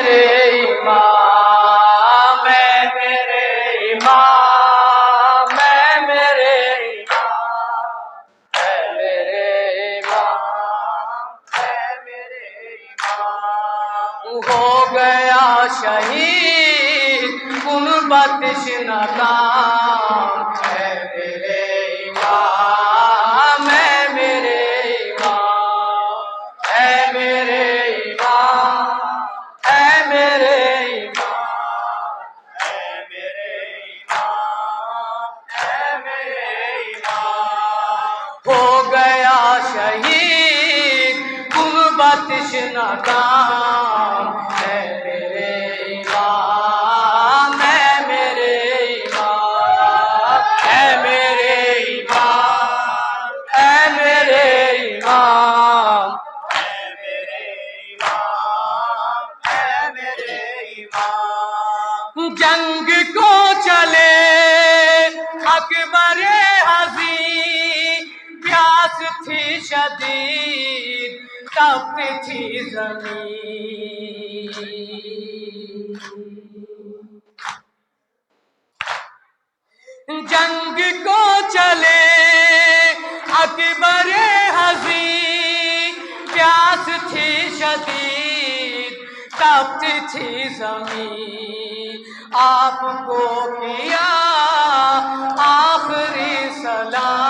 मेरे इमाम, मैं मेरे इमाम, मैं मेरे इमाम, है मेरे इमाम, है मेरे इमाम। हो गया शहीद गुरबख्श नाकाम, है मेरे इमाम, है मेरे इमाम, है मेरे इमाम, है मेरे इमाम, है मेरे इमाम, है मेरे इमाम। हो गया शहीद गुरबख्श नाकाम, है मेरे इमाम, है मेरे इमाम, है मेरे इमाम, है मेरे इमाम, है मेरे इमाम, है मेरे इमाम। जंग को चले अकबर हज़ीर, प्यास थी शदीद तपती थी ज़मीन। जंग को चले अकबर हज़ीर, प्यास थी शदीद तपती थी ज़मीन। आपको किया आखिरी सलाम,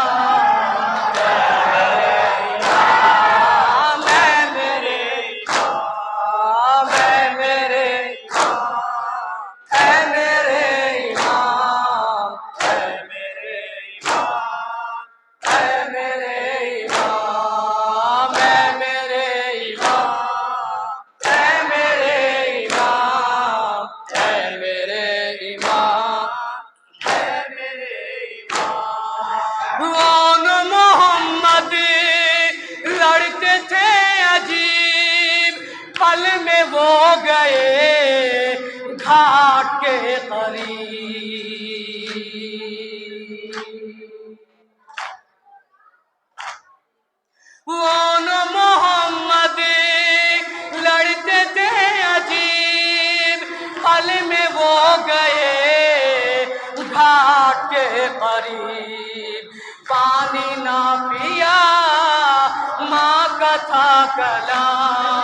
पल में वो गए घाट के करीब। वो न मोहम्मद लड़ते थे अजीब, पल में वो गए घाट के करीब। पानी ना पिया माँ का था कलाम,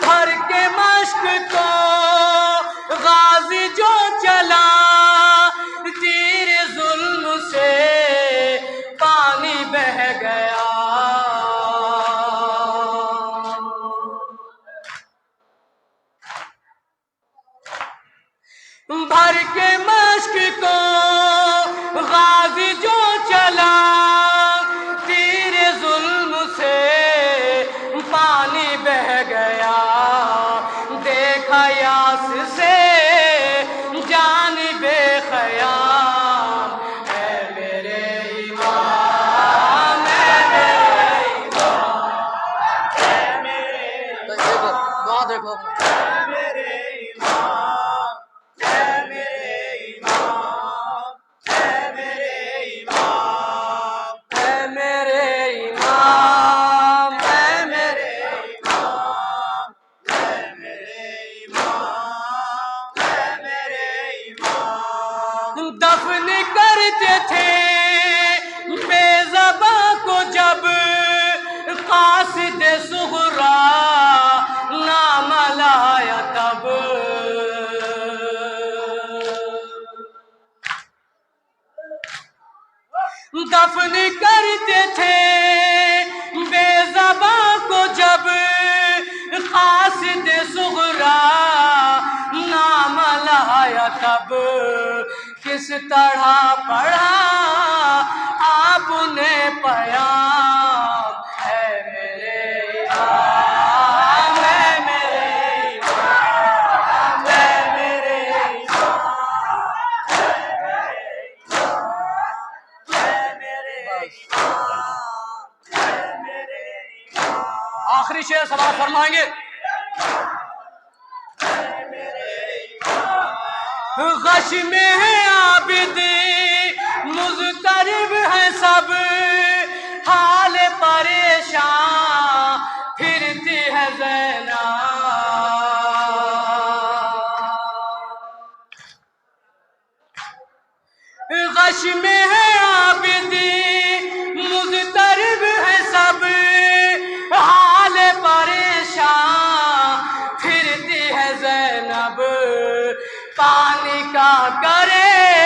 भर के मश्क को गाजी जो चला, तीर जुल्म से पानी बह गया। देखा यास से जानिबे ख़याम, है मेरे इमाम, है मेरे इमाम, है मेरे इमाम, देखो दफन करते थे बेज़बा को जब कासिद सुगरा नाम लाया तब। दफन करते थे बेज़बा को जब कासिद सुगरा नाम लाया तब। किस तरह पढ़ा आपने पयाम, है मेरे इमाम, है मेरे इमाम, है शेर समाप्त फरमाएंगे। गश में है आबिद मुज़तरिब है सब, हाल परेशान फिरती है ज़ैनब। गश में है आबिद मुज़तरिब है सब, हाल परेशान फिरती है ज़ैनब। पानी का करे